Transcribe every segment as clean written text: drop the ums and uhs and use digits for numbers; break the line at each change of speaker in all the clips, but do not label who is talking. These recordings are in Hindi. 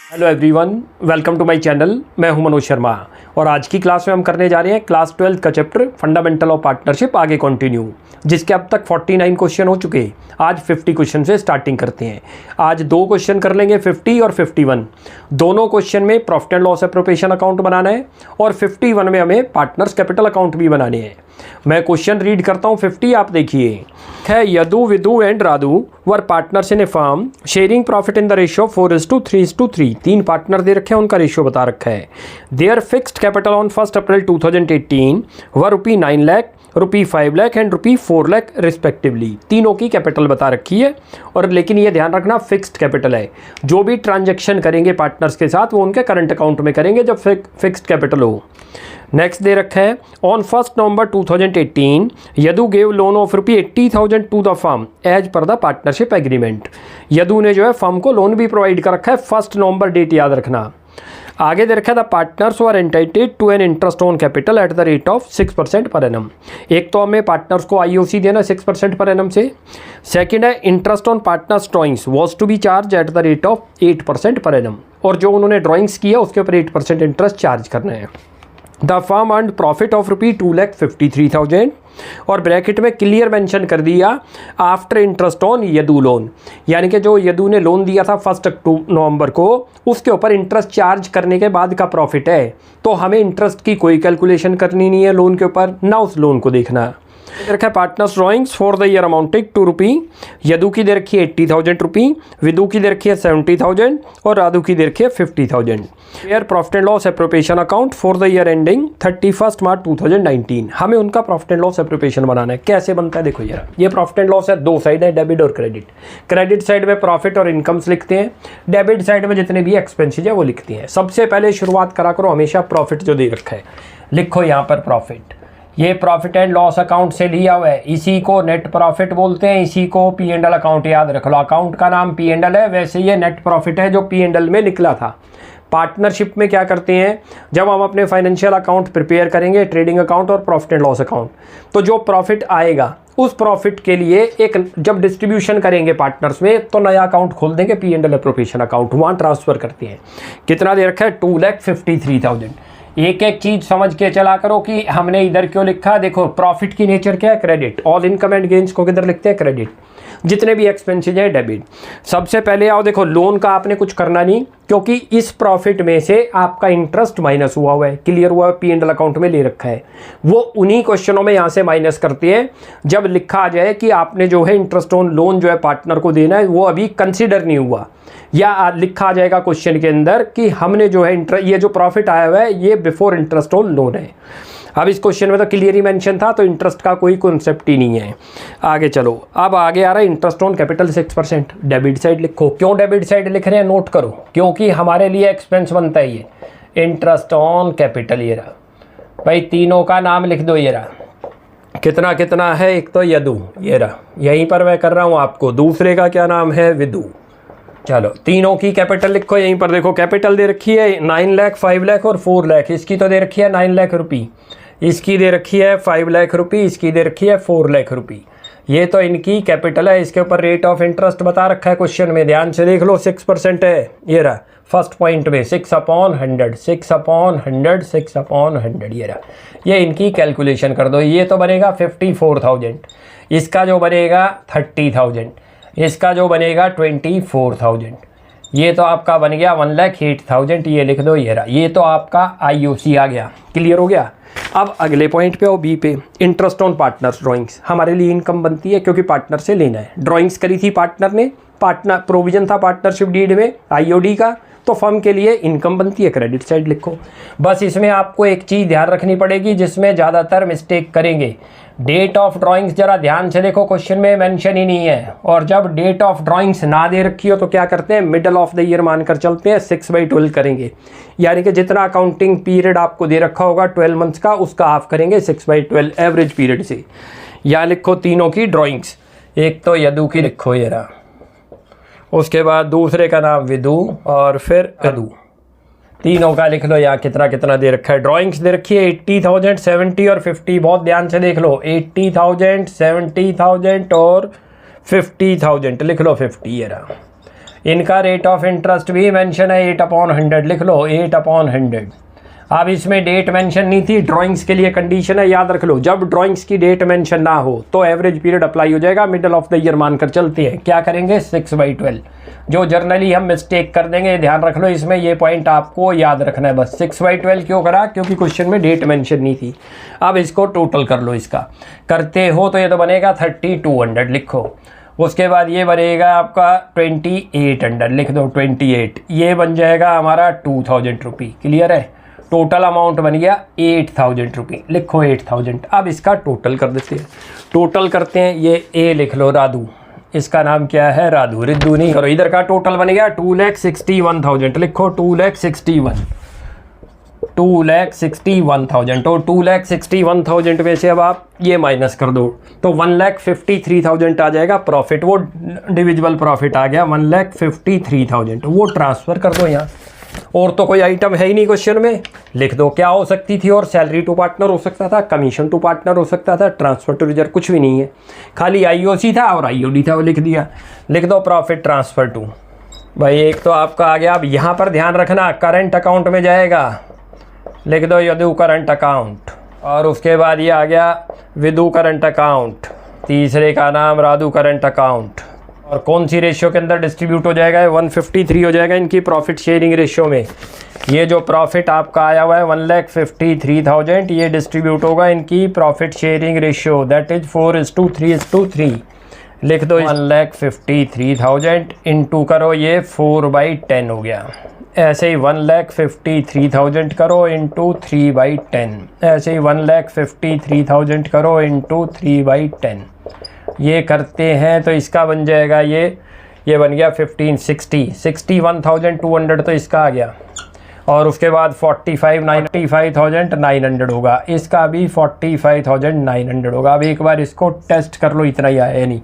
Hello everyone, welcome to my channel. मैं हूं मनोज शर्मा और आज की क्लास में हम करने जा रहे हैं क्लास 12 का चैप्टर फंडामेंटल ऑफ पार्टनरशिप आगे कंटिन्यू, जिसके अब तक 49 क्वेश्चन हो चुके। आज 50 क्वेश्चन से स्टार्टिंग करते हैं। आज दो क्वेश्चन कर लेंगे, 50 और 51। दोनों क्वेश्चन में profit and loss appropriation account बनाना है और 51 में हमें पार्टनर्स कैपिटल अकाउंट भी बनाने हैं। मैं क्वेश्चन रीड करता हूँ। 50 आप देखिए है, Yadu Vidu and Radhu were partners in a firm sharing profit in the ratio 4:3:3। तीन पार्टनर दे रखे हैं, उनका रेशियो बता रखा है। There fixed capital on 1 April 2018 were ₹9 lakh, ₹5 lakh and ₹4 lakh respectively. तीनों की कैपिटल बता रखी है और लेकिन ये ध्यान रखना फिक्स्ड कैपिटल है। जो भी ट्रांजैक्शन करेंगे पार्टनर्स के साथ वो उनके करंट अकाउंट में करेंगे जब फिक्स्ड कैपिटल हो। नेक्स्ट दे रखा है, on 1 November 2018 Yadu gave loan of ₹80,000 to the firm as per the partnership agreement. Yadu ने जो है फर्म को लोन भी प्रोवाइड कर रखा है। 1 नवंबर डेट याद रखना। आगे दे रखा है, the partners were entitled to an interest on capital at the rate of 6% per annum. एक तो हमें पार्टनर्स को IOC देना 6% पर एनम से। सेकंड है, interest on partners drawings was to be charged at the rate of 8% per annum. और जो उन्होंने ड्राइंग्स किया उसके ऊपर 8% इंटरेस्ट चार्ज करना है। The firm earned profit of ₹2,53,000 और ब्रैकेट में क्लियर मेंशन कर दिया after interest on Yadu loan, यानी कि जो यदु ने लोन दिया था 1 नवंबर को उसके ऊपर इंटरेस्ट चार्ज करने के बाद का प्रॉफिट है। तो हमें इंटरेस्ट की कोई कैलकुलेशन करनी नहीं है लोन के ऊपर, ना उस लोन को देखना। रखा है partners drawings for the year amounting to ₹। Yadu की दे रखी है ₹80,000, विदु की दे रखी है 70,000 और राधु की दे रखी है 50,000। Year profit and loss appropriation account for the year ending 31 मार्च 2019। हमें उनका प्रॉफिट एंड लॉस एप्रोप्रिएशन बनाना है। कैसे बनता है देखो यार, ये प्रॉफिट एंड लॉस है, दो साइड है, डेबिट और क्रेडिट। क्रेडिट साइड में प्रॉफिट और इनकम्स लिखते हैं, डेबिट साइड में जितने भी एक्सपेंसेज है वो लिखते हैं। सबसे पहले शुरुआत करा करो हमेशा प्रॉफिट जो दे रखा है, लिखो यहाँ पर प्रॉफिट। ये प्रॉफिट एंड लॉस अकाउंट से लिया हुआ है, इसी को नेट प्रॉफिट बोलते हैं, इसी को P&L अकाउंट याद रख लो। अकाउंट का नाम P&L है, वैसे ये नेट प्रॉफिट है जो P&L में निकला था। पार्टनरशिप में क्या करते हैं, जब हम अपने फाइनेंशियल अकाउंट प्रिपेयर करेंगे, ट्रेडिंग अकाउंट और प्रॉफिट एंड लॉस अकाउंट, तो जो प्रॉफिट आएगा उस प्रॉफिट के लिए एक जब डिस्ट्रीब्यूशन करेंगे पार्टनर्स में तो नया अकाउंट खोल देंगे, P&L एप्रोप्रिएशन अकाउंट, वहाँ ट्रांसफर करते हैं। कितना दे रखा है, 2,53,000। एक एक चीज समझ के चला करो कि हमने इधर क्यों लिखा। देखो प्रॉफिट की नेचर क्या है, credit. All income and gains को किधर लिखते हैं, क्रेडिट। जितने भी एक्सपेंसेज है डेबिट। सबसे पहले आओ देखो, लोन का आपने कुछ करना नहीं क्योंकि इस प्रॉफिट में से आपका इंटरेस्ट माइनस हुआ है, क्लियर हुआ है, P&L अकाउंट में ले रखा है। वो उन्हीं क्वेश्चनों में यहाँ से माइनस करते हैं जब लिखा आ जाए कि आपने जो है इंटरेस्ट ऑन लोन जो है पार्टनर को देना है, वो अभी कंसिडर नहीं हुआ, या लिखा आ जाएगा क्वेश्चन के अंदर कि हमने जो है ये जो प्रॉफिट आया हुआ है ये बिफोर इंटरेस्ट ऑन लोन है। अब इस क्वेश्चन में तो क्लियर ही मेंशन था, तो इंटरेस्ट का कोई कॉन्सेप्ट ही नहीं है। आगे चलो, अब आगे आ रहा है interest on capital 6%। Debit side लिखो। क्यों डेबिट साइड लिख रहे हैं नोट करो, क्योंकि हमारे लिए एक्सपेंस बनता है ये इंटरेस्ट ऑन कैपिटल। ये रहा भाई, तीनों का नाम लिख दो। ये रहा कितना कितना है, एक तो यदु, ये रहा यहीं पर मैं कर रहा हूँ आपको, दूसरे का क्या नाम है, विदु। चलो तीनों की कैपिटल लिखो। यहीं पर देखो कैपिटल दे रखी है 9 लाख, 5 लाख और 4 लाख। इसकी तो दे रखी है 9 लाख रुपये, इसकी दे रखी है 5 लाख रुपये, इसकी दे रखी है 4 लाख रुपये। ये तो इनकी कैपिटल है। इसके ऊपर रेट ऑफ इंटरेस्ट बता रखा है क्वेश्चन में, ध्यान से देख लो, 6% है। ये रहा फर्स्ट पॉइंट में 6/100, 6/100, 6/100। ये रहा, ये इनकी कैलकुलेशन कर दो। ये तो बनेगा 54,000, इसका जो बनेगा 30,000, इसका जो बनेगा 24,000। ये तो आपका बन गया 1,08,000। ये लिख दो। ये रहा, ये तो आपका IOC आ गया, क्लियर हो गया। अब अगले पॉइंट पे आओ, B पे, इंटरेस्ट ऑन पार्टनर्स ड्राइंग्स। हमारे लिए इनकम बनती है क्योंकि पार्टनर से लेना है। ड्राइंग्स करी थी पार्टनर ने, पार्टनर प्रोविजन था पार्टनरशिप डीड में IOD का, तो फर्म के लिए इनकम बनती है, क्रेडिट साइड लिखो। बस इसमें आपको एक चीज़ ध्यान रखनी पड़ेगी जिसमें ज़्यादातर मिस्टेक करेंगे, डेट ऑफ ड्राइंग्स जरा ध्यान से देखो, क्वेश्चन में मेंशन ही नहीं है। और जब डेट ऑफ ड्राइंग्स ना दे रखी हो तो क्या करते हैं, मिडल ऑफ द ईयर मानकर चलते हैं, 6/12 करेंगे। यानी कि जितना अकाउंटिंग पीरियड आपको दे रखा होगा 12 मंथ्स का, उसका हाफ करेंगे 6/12 एवरेज पीरियड से। यहाँ लिखो तीनों की ड्राइंग्स, एक तो यदु की लिखो, ये रहा, उसके बाद दूसरे का नाम विदु और फिर यदु। तीनों का लिख लो। यहाँ कितना कितना दे रखा है, ड्राइंग्स दे रखी है 80,000, 70 और 50। बहुत ध्यान से देख लो, 80,000, 70,000 और 50,000 लिख लो। 50 ये रहा, इनका रेट ऑफ इंटरेस्ट भी मेंशन है 8/100, लिख लो 8/100। अब इसमें डेट मेंशन नहीं थी, ड्राइंग्स के लिए कंडीशन है, याद रख लो। जब ड्राइंग्स की डेट मेंशन ना हो तो एवरेज पीरियड अप्लाई हो जाएगा, मिडल ऑफ द ईयर मानकर चलते हैं। क्या करेंगे 6/12, जो जर्नली हम मिस्टेक कर देंगे, ध्यान रख लो इसमें, ये पॉइंट आपको याद रखना है बस। 6/12 क्यों करा? क्योंकि क्वेश्चन में डेट मेंशन नहीं थी। अब इसको टोटल कर लो, इसका करते हो तो ये तो बनेगा 3200, लिखो। उसके बाद ये बनेगा आपका 2800, लिख दो 28। ये बन जाएगा हमारा 2000 रुपी, क्लियर है। टोटल अमाउंट बन गया 8000 रुपी, लिखो 8000। अब इसका टोटल कर देते हैं, टोटल करते हैं। ये ए लिख लो, राधू, इसका नाम क्या है? राधू, रिद्धू नहीं करो। इधर का टोटल बन गया 2,61,000, लिखो 2,61,000। तो 2,61,000 में से अब आप ये माइनस कर दो तो 1,53,000 आ जाएगा प्रॉफिट। वो डिविजिबल प्रॉफिट आ गया 1,53,000, वो ट्रांसफ़र कर दो यहाँ। और तो कोई आइटम है ही नहीं क्वेश्चन में, लिख दो क्या हो सकती थी। और सैलरी टू पार्टनर हो सकता था, कमीशन टू पार्टनर हो सकता था, ट्रांसफर टू रिजर्व कुछ भी नहीं है, खाली आईओसी था और आईओडी था, वो लिख दिया। लिख दो प्रॉफिट ट्रांसफर टू। भाई एक तो आपका आ गया। अब यहाँ पर ध्यान रखना, करंट अकाउंट में जाएगा, लिख दो यदु करंट अकाउंट। और उसके बाद ये आ गया विदु करंट अकाउंट, तीसरे का नाम राधु करंट अकाउंट। और कौन सी रेशियो के अंदर डिस्ट्रीब्यूट हो जाएगा? 153 हो जाएगा इनकी प्रॉफिट शेयरिंग रेशियो में। ये जो प्रॉफिट आपका आया हुआ है 1,53,000, ये डिस्ट्रीब्यूट होगा इनकी profit sharing ratio, that is 4:3:3। लिख दो 1,53,000 इंटू करो ये 4/10 हो गया। ऐसे ही 1,53,000 करो इंटू 3/10, ऐसे ही 1,53,000 करो इंटू 3/10। ये करते हैं तो इसका बन जाएगा ये बन गया 61,200 तो इसका आ गया। और उसके बाद 45,900 होगा, इसका भी 45,900 होगा। अब एक बार इसको टेस्ट कर लो, इतना ही आया नहीं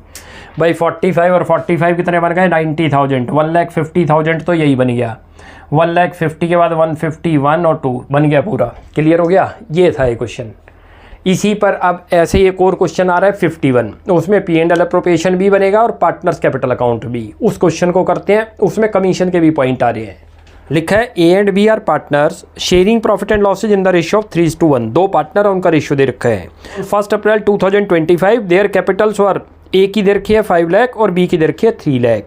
भाई। 45 और 45 कितने बन गए? 90,000। 1,50,000 तो यही बन गया। 1,50,000 के बाद 151 और 2 बन गया पूरा, क्लियर हो गया। ये था ये क्वेश्चन। इसी पर अब ऐसे ही एक और क्वेश्चन आ रहा है 51, उसमें P&L अप्रोप्रिएशन भी बनेगा और पार्टनर्स कैपिटल अकाउंट भी। उस क्वेश्चन को करते हैं, उसमें कमीशन के भी पॉइंट आ रहे हैं। लिखा है A and B are partners sharing profit and losses in the ratio of 3:1। दो पार्टनर और उनका रेशियो दे रखा है। 1 अप्रैल 2025 देयर कैपिटल्स वर, ए की दे रखी है 5 लाख और बी की दे रखी है 3 लाख।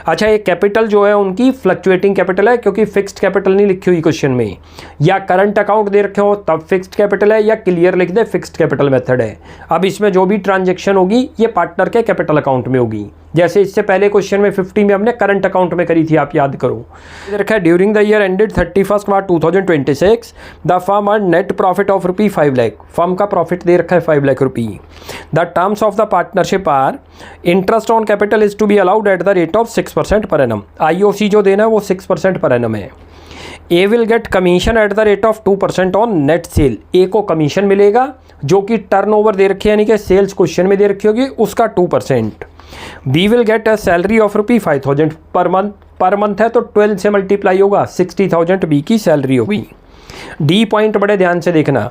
अच्छा, ये कैपिटल जो है उनकी फ्लक्चुएटिंग कैपिटल है, क्योंकि फिक्स्ड कैपिटल नहीं लिखी हुई क्वेश्चन में। या करंट अकाउंट दे रखे हो तब फिक्स्ड कैपिटल है, या क्लियर लिख दे फिक्स्ड कैपिटल मेथड है। अब इसमें जो भी ट्रांजेक्शन होगी ये पार्टनर के कैपिटल अकाउंट में होगी। जैसे इससे पहले क्वेश्चन में 50 में हमने करंट अकाउंट में करी थी, आप याद करो। रखा है during the year ended 31 March 2026 the firm earn net profit of rupee 5 lakh. फर्म का प्रॉफिट दे रखा है 5 lakh rupee. The terms of the partnership are interest on capital is to be allowed at the rate of 6% per annum. IOC जो देना है वो 6% पर एनम है। A will get commission at the rate of 2% on net sale. A को कमीशन मिलेगा जो कि टर्नओवर दे रखी है, यानी कि सेल्स क्वेश्चन में दे रखी होगी, उसका 2%। B will get a salary of rupee 5,000 per month. Per month है तो 12 से मल्टीप्लाई होगा, 60,000 बी की सैलरी होगी। डी पॉइंट बड़े ध्यान से देखना।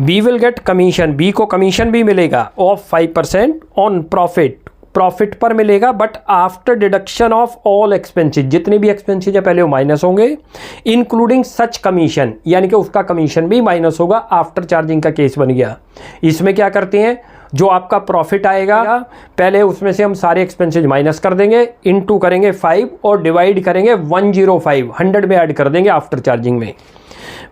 B will get commission, B को कमीशन भी मिलेगा ऑफ 5% ऑन प्रॉफिट। प्रॉफिट पर मिलेगा but after deduction of all expenses. जितने भी एक्सपेंसेस है पहले वो माइनस होंगे, इंक्लूडिंग सच कमीशन, यानी कि उसका कमीशन भी माइनस होगा। आफ्टर चार्जिंग का केस बन गया। इसमें क्या करते हैं, जो आपका प्रॉफिट आएगा पहले उसमें से हम सारे एक्सपेंसेस माइनस कर देंगे, इनटू करेंगे 5 और डिवाइड करेंगे 105, 100 में ऐड कर देंगे आफ्टर चार्जिंग में।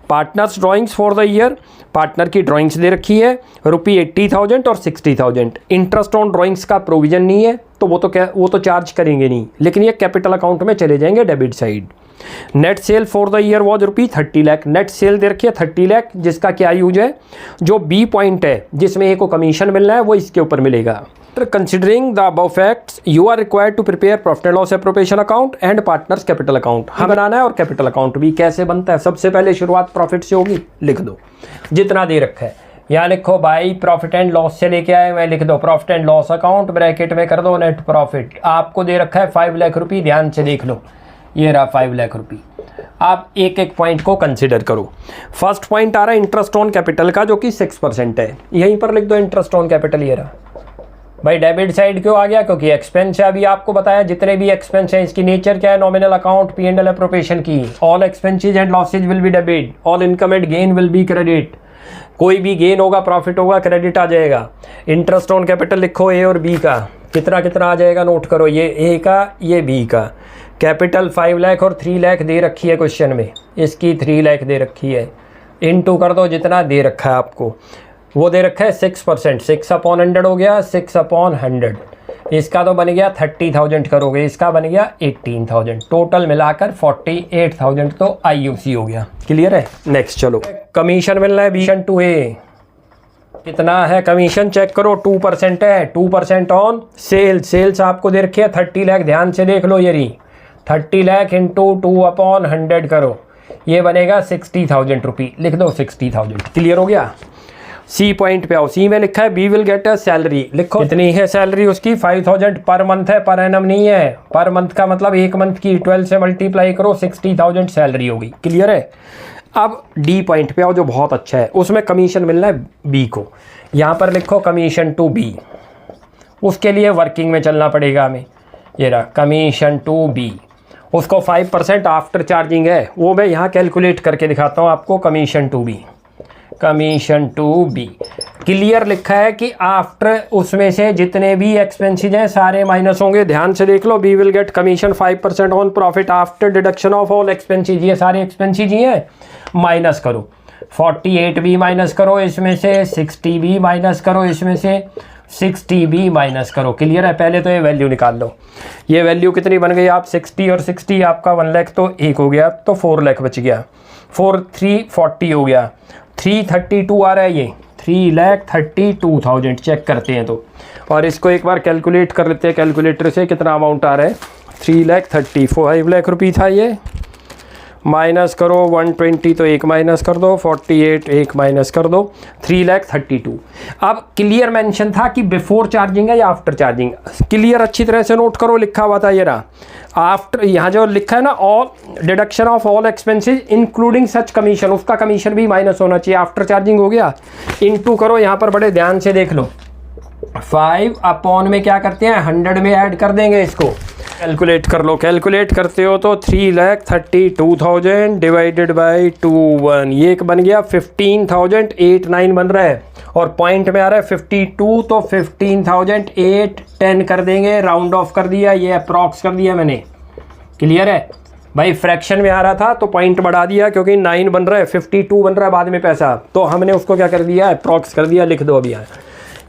Partners drawings for the year, partner की ड्राइंग्स दे रखी है रुपी 80,000 और 60,000। इंटरेस्ट ऑन ड्राइंग्स का प्रोविजन नहीं है तो वो तो चार्ज करेंगे नहीं, लेकिन ये कैपिटल अकाउंट में चले जाएंगे debit side. Net sale for the year was rupee 30 लाख। नेट सेल दे रखी है 30 लाख, जिसका क्या यूज है, जो बी पॉइंट है जिसमें ए को कमीशन मिलना है वो इसके ऊपर मिलेगा। Considering the above facts you are required to prepare profit and loss appropriation account and partners capital account. हाँ बनाना है, और कैपिटल अकाउंट भी कैसे बनता है। सबसे पहले शुरुआत प्रॉफिट से होगी, लिख दो जितना दे रखा है। यहाँ लिखो भाई प्रॉफिट एंड लॉस से लेके आए, मैं लिख दो profit and loss account, bracket में कर दो नेट प्रॉफिट। आपको दे रखा है 5 लाख रुपी, ध्यान से देख लो, ये रहा 5 लाख रुपी। आप एक एक पॉइंट को कंसिडर करो। फर्स्ट पॉइंट आ रहा है इंटरेस्ट ऑन कैपिटल का, जो कि 6% है। यहीं पर लिख दो इंटरेस्ट ऑन कैपिटल, ये रहा भाई डेबिट साइड क्यों आ गया? क्योंकि एक्सपेंस है। अभी आपको बताया जितने भी एक्सपेंस है इसकी नेचर क्या है, नॉमिनल अकाउंट, P&L अप्रोप्रिएशन की। All expenses and losses will be debit, all income and gain will be credit. कोई भी गेन होगा, प्रॉफिट होगा, क्रेडिट आ जाएगा। इंटरेस्ट ऑन कैपिटल लिखो ए और बी का, कितना कितना आ जाएगा नोट करो। ये ए का, ये बी का। कैपिटल 5 लाख और 3 लाख दे रखी है क्वेश्चन में, इसकी 3 लाख दे रखी है। इनटू कर दो जितना दे रखा है आपको, वो दे रखा है 6%, 6/100 हो गया, 6/100। इसका तो बन गया 30,000 करोगे, इसका बन गया 18,000, टोटल मिलाकर 48,000 तो IUC हो गया। क्लियर है? नेक्स्ट चलो, कमीशन मिल रहा है कमीशन टू ए, कितना है कमीशन चेक करो, 2% है, 2% ऑन सेल। सेल्स आपको दे रखी है 30 लाख, ध्यान से देख लो, ये रही 30 लाख इंटू 2/100 करो, ये बनेगा 60,000 रुपी, लिख दो 60,000। क्लियर हो गया? सी पॉइंट पे आओ, सी में लिखा है B will get a salary, लिखो कितनी है सैलरी उसकी, 5,000 पर मंथ है, पर एनम नहीं है। पर मंथ का मतलब एक मंथ की, 12 से मल्टीप्लाई करो, 60,000 सैलरी होगी। क्लियर है? अब डी पॉइंट पे आओ जो बहुत अच्छा है, उसमें कमीशन मिलना है बी को। यहाँ पर लिखो कमीशन टू बी, उसके लिए वर्किंग में चलना पड़ेगा हमें। ये रहा कमीशन टू बी, उसको 5% आफ्टर चार्जिंग है, वो मैं यहाँ कैलकुलेट करके दिखाता हूँ आपको। Commission to B, commission to B clear लिखा है कि आफ्टर उसमें से जितने भी एक्सपेंसेस हैं सारे माइनस होंगे। ध्यान से देख लो, B will get commission 5% on profit after deduction of all expenses. ये सारे एक्सपेंसेस ही हैं, माइनस करो। 48 भी माइनस करो इसमें से, 60 भी माइनस करो इसमें से, 60 भी माइनस करो। क्लियर है? पहले तो ये वैल्यू निकाल लो। ये वैल्यू कितनी बन गई आप, 60 और 60 आपका 1 लाख तो 1 हो गया, तो 4 लाख बच गया। 4 3 40 हो गया, 332 आ रहा है, ये 3,32,000 चेक करते हैं तो। और इसको एक बार कैलकुलेट कर लेते हैं कैलकुलेटर से, कितना अमाउंट आ रहा है। 3,35 लाख रुपये था ये, माइनस करो 120 तो एक माइनस कर दो, 48 एक माइनस कर दो, 3,32,000। अब क्लियर मेंशन था कि बिफोर चार्जिंग है या आफ्टर चार्जिंग, क्लियर अच्छी तरह से नोट करो, लिखा हुआ था ये रहा आफ्टर। यहाँ जो लिखा है ना, all deduction of all expenses including such commission, उसका कमीशन भी माइनस होना चाहिए। आफ्टर चार्जिंग हो गया, इनटू करो, यहाँ पर बड़े ध्यान से देख लो, 5 में क्या करते हैं, 100 में ऐड कर देंगे इसको। कैलकुलेट कर लो, कैलकुलेट करते हो तो 3,32,000 डिवाइडेड बाई 2 ये बन गया 15,089 बन रहा है, और पॉइंट में आ रहा है 52, तो 15,810 कर देंगे, राउंड ऑफ कर दिया, ये अप्रॉक्स कर दिया मैंने। क्लियर है भाई? फ्रैक्शन में आ रहा था तो पॉइंट बढ़ा दिया, क्योंकि 9 बन रहा है, 52 बन रहा है बाद में पैसा, तो हमने उसको क्या कर दिया, अप्रॉक्स कर दिया। लिख दो अभी यहाँ,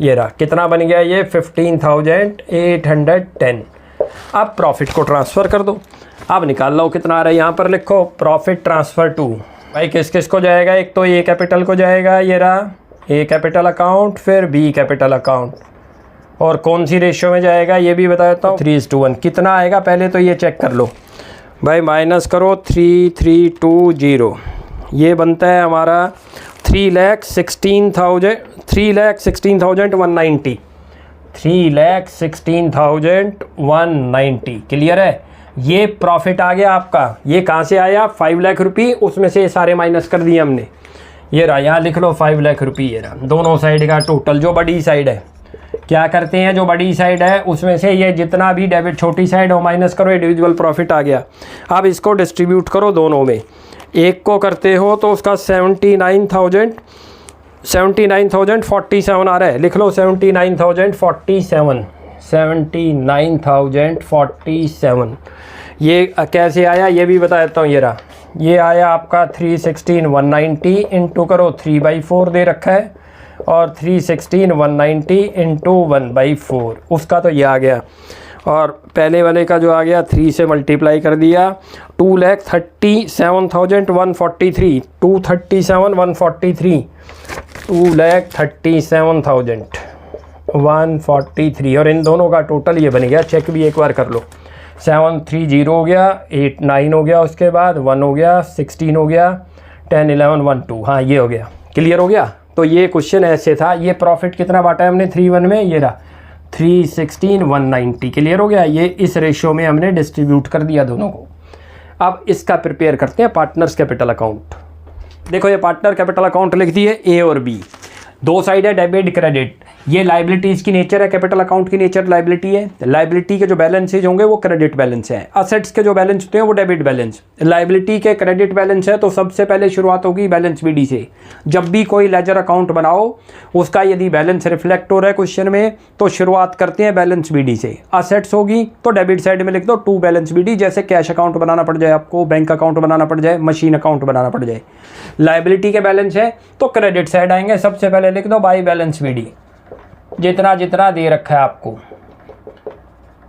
ये रहा कितना बन गया ये 15,810। अब प्रॉफिट को ट्रांसफ़र कर दो, अब निकाल लो कितना आ रहा है। यहाँ पर लिखो प्रॉफिट ट्रांसफ़र टू, भाई किस किस को जाएगा, एक तो ए कैपिटल को जाएगा, ये रहा ए कैपिटल अकाउंट, फिर बी कैपिटल अकाउंट, और कौन सी रेशियो में जाएगा ये भी बता देता हूँ, 3:1। कितना आएगा पहले तो ये चेक कर लो भाई, माइनस करो 3,320, ये बनता है हमारा 3,16,190, 3,16,190। क्लियर है? ये प्रॉफिट आ गया आपका। ये कहाँ से आया, 5 लाख रुपये, उसमें से सारे माइनस कर दिए हमने। ये रहा, यहाँ लिख लो 5 लाख रुपये, ये रहा दोनों साइड का टोटल। जो बड़ी साइड है क्या करते हैं, जो बड़ी साइड है उसमें से ये जितना भी डेबिट छोटी साइड हो माइनस करो, इंडिविजुअल प्रॉफिट आ गया। अब इसको डिस्ट्रीब्यूट करो दोनों में, एक को करते हो तो उसका 79,047 आ रहा है, लिख लो 79,047। ये कैसे आया ये भी बता देता हूँ। ये रहा, ये आया आपका 316,190 इंटू करो 3/4 दे रखा है, और 316,190 इंटू 1/4, उसका तो ये आ गया। और पहले वाले का जो आ गया 3 से मल्टीप्लाई कर दिया, 2,37,143, 237,143, 2,37,143, और इन दोनों का टोटल ये बन गया। चेक भी एक बार कर लो, 730 हो गया, 89 हो गया, उसके बाद 1 हो गया, 16 हो गया, 10 11 1 2, हाँ ये हो गया। क्लियर हो गया? तो ये क्वेश्चन ऐसे था। ये प्रॉफिट कितना बांटा है हमने 3:1 में, ये रहा 316,190। क्लियर हो गया? ये इस रेशियो में हमने डिस्ट्रीब्यूट कर दिया दोनों को। अब इसका प्रिपेयर करते हैं पार्टनर्स कैपिटल अकाउंट। देखो ये पार्टनर कैपिटल अकाउंट लिख दिए, ए और बी, दो साइड है डेबिट क्रेडिट। ये लाइबिलिटीज़ की नेचर है, कैपिटल अकाउंट की नेचर लाइबिलिटी है। लाइबिलिटी के जो बैलेंसेज होंगे वो क्रेडिट बैलेंस है, असेट्स के जो बैलेंस होते हैं वो डेबिट बैलेंस। लाइबिलिटी के क्रेडिट बैलेंस है तो सबसे पहले शुरुआत होगी बैलेंस बीडी से। जब भी कोई लेजर अकाउंट बनाओ उसका यदि बैलेंस रिफ्लेक्ट हो रहा है क्वेश्चन में तो शुरुआत करते हैं बैलेंस बीडी से। असेट्स होगी तो डेबिट साइड में लिख दो टू बैलेंस बीडी, जैसे कैश अकाउंट बनाना पड़ जाए आपको, बैंक अकाउंट बनाना पड़ जाए, मशीन अकाउंट बनाना पड़ जाए। लाइबिलिटी के बैलेंस है तो क्रेडिट साइड आएंगे, सबसे पहले लिख दो बाई बैलेंस बीडी, जितना जितना दे रखा है आपको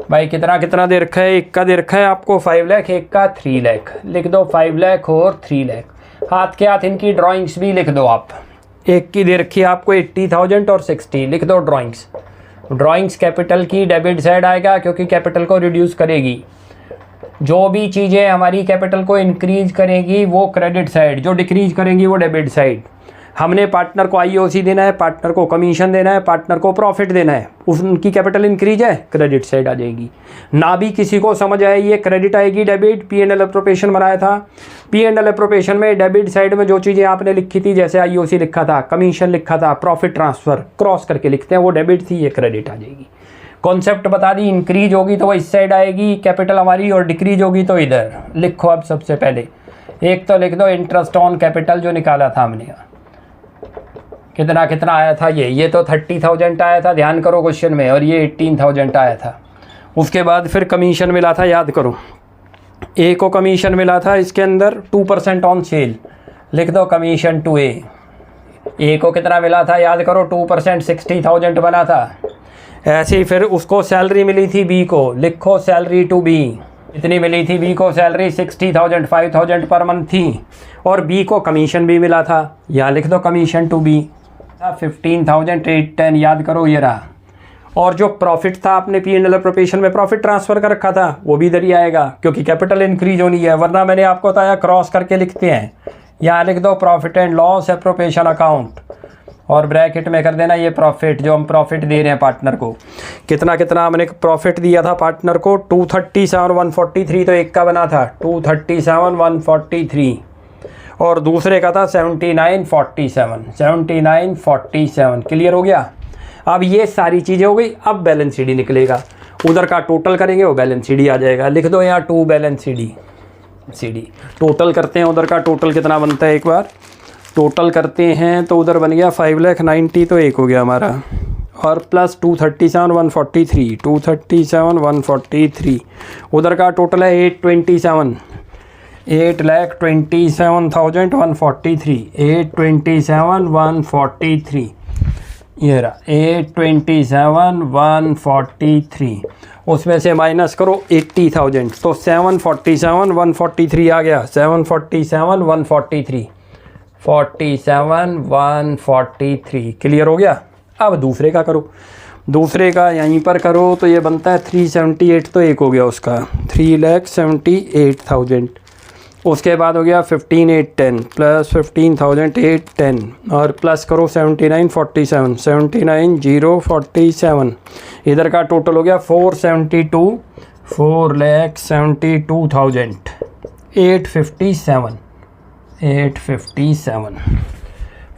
भाई, कितना कितना दे रखा है। एक का दे रखा है आपको 5 लाख, एक का 3 लाख, लिख दो 5 लाख और 3 लाख। हाथ के हाथ इनकी ड्राइंग्स भी लिख दो आप। एक की दे रखी है आपको 80,000 और 60, लिख दो ड्राइंग्स। ड्राइंग्स कैपिटल की डेबिट साइड आएगा क्योंकि कैपिटल को रिड्यूस करेगी। जो भी चीज़ें हमारी कैपिटल को इंक्रीज करेगी वो क्रेडिट साइड, जो डिक्रीज करेंगी वो डेबिट साइड। हमने पार्टनर को आईओसी देना है, पार्टनर को कमीशन देना है, पार्टनर को प्रॉफिट देना है, उनकी कैपिटल इंक्रीज है, क्रेडिट साइड आ जाएगी। ना भी किसी को समझ आए ये क्रेडिट आएगी डेबिट। P&L अप्रोप्रिएशन बनाया था, P&L अप्रोप्रिएशन में डेबिट साइड में जो चीज़ें आपने लिखी थी, जैसे आईओसी लिखा था, कमीशन लिखा था, प्रॉफिट ट्रांसफ़र क्रॉस करके लिखते हैं, वो डेबिट थी, ये क्रेडिट आ जाएगी। कॉन्सेप्ट बता दी, इंक्रीज होगी तो वो इस साइड आएगी कैपिटल हमारी, और डिक्रीज होगी तो इधर। लिखो अब सबसे पहले एक तो लिख दो इंटरेस्ट ऑन कैपिटल जो निकाला था हमने, कितना कितना आया था। ये तो 30,000 आया था, ध्यान करो क्वेश्चन में, और ये 18,000 आया था। उसके बाद फिर कमीशन मिला था, याद करो, ए को कमीशन मिला था इसके अंदर 2% ऑन सेल, लिख दो कमीशन टू ए। ए को कितना मिला था याद करो, 2%, 60,000 बना था। ऐसे ही फिर उसको सैलरी मिली थी बी को, लिखो सैलरी टू बी। इतनी मिली थी बी को सैलरी, 60,000, 5,000 पर मंथ थी। और बी को कमीशन भी मिला था, यहाँ लिख दो कमीशन टू बी, 15,810, याद करो ये रहा। और जो प्रॉफिट था आपने P&L अप्रोप्रिएशन में प्रॉफिट ट्रांसफ़र कर रखा था वो भी इधर ही आएगा क्योंकि कैपिटल इंक्रीज होनी है, वरना मैंने आपको बताया क्रॉस करके लिखते हैं। यहाँ लिख दो profit and loss appropriation account, और ब्रैकेट में कर देना ये प्रॉफिट, जो हम प्रॉफिट दे रहे हैं पार्टनर को। कितना कितना हमने प्रॉफिट दिया था पार्टनर को, 237,143 तो एक का बना था, 237,143, और दूसरे का था 79,47। क्लियर हो गया। अब ये सारी चीज़ें हो गई। अब बैलेंस शीट निकलेगा, उधर का टोटल करेंगे वो बैलेंस शीट आ जाएगा। लिख दो यहाँ 2 बैलेंस शीट। टोटल करते हैं, उधर का टोटल कितना बनता है एक बार टोटल करते हैं तो उधर बन गया 5,90,000 तो एक हो गया हमारा, और प्लस 237,143, 237,143। उधर का टोटल है 8,27,143, 8,27,143, ये रहा 8,27,143। उसमें से माइनस करो 80,000 तो 747,143 आ गया, 747,143, 47,143। क्लियर हो गया। अब दूसरे का करो, दूसरे का यहीं पर करो तो ये बनता है 378 तो एक हो गया उसका, 3,78,000। उसके बाद हो गया 15,810 प्लस 15,810, और प्लस करो 79,47, 79,047। इधर का टोटल हो गया 4,72,857,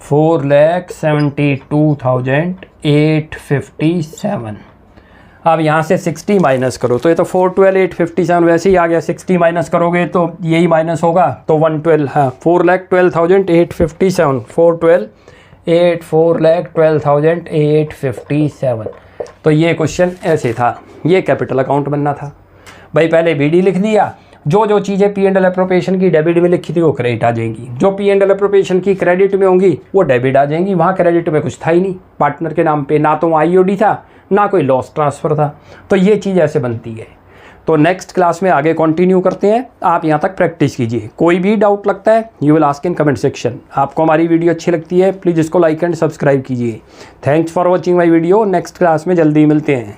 4,72,857। अब यहाँ से 60 माइनस करो तो ये तो 412,857 वैसे ही आ गया। 60 माइनस करोगे तो यही माइनस होगा तो 112, हाँ 4,12,857, 4,12,857। तो ये क्वेश्चन ऐसे था, ये कैपिटल अकाउंट बनना था भाई। पहले बीडी लिख दिया, जो जो चीज़ें P&L अप्रोप्रिएशन की डेबिट में लिखी थी वो क्रेडिट आ जाएंगी, जो P&L अप्रोप्रिएशन की क्रेडिट में होंगी वो डेबिट आ जाएंगी। वहाँ क्रेडिट में कुछ था ही नहीं पार्टनर के नाम पे, ना तो IOD था ना कोई लॉस ट्रांसफ़र था। तो ये चीज़ ऐसे बनती है। तो नेक्स्ट क्लास में आगे कंटिन्यू करते हैं, आप यहाँ तक प्रैक्टिस कीजिए। कोई भी डाउट लगता है you will ask in comment section. आपको हमारी वीडियो अच्छी लगती है प्लीज़ इसको लाइक एंड सब्सक्राइब कीजिए। Thanks for watching my video. Next class में जल्दी मिलते हैं।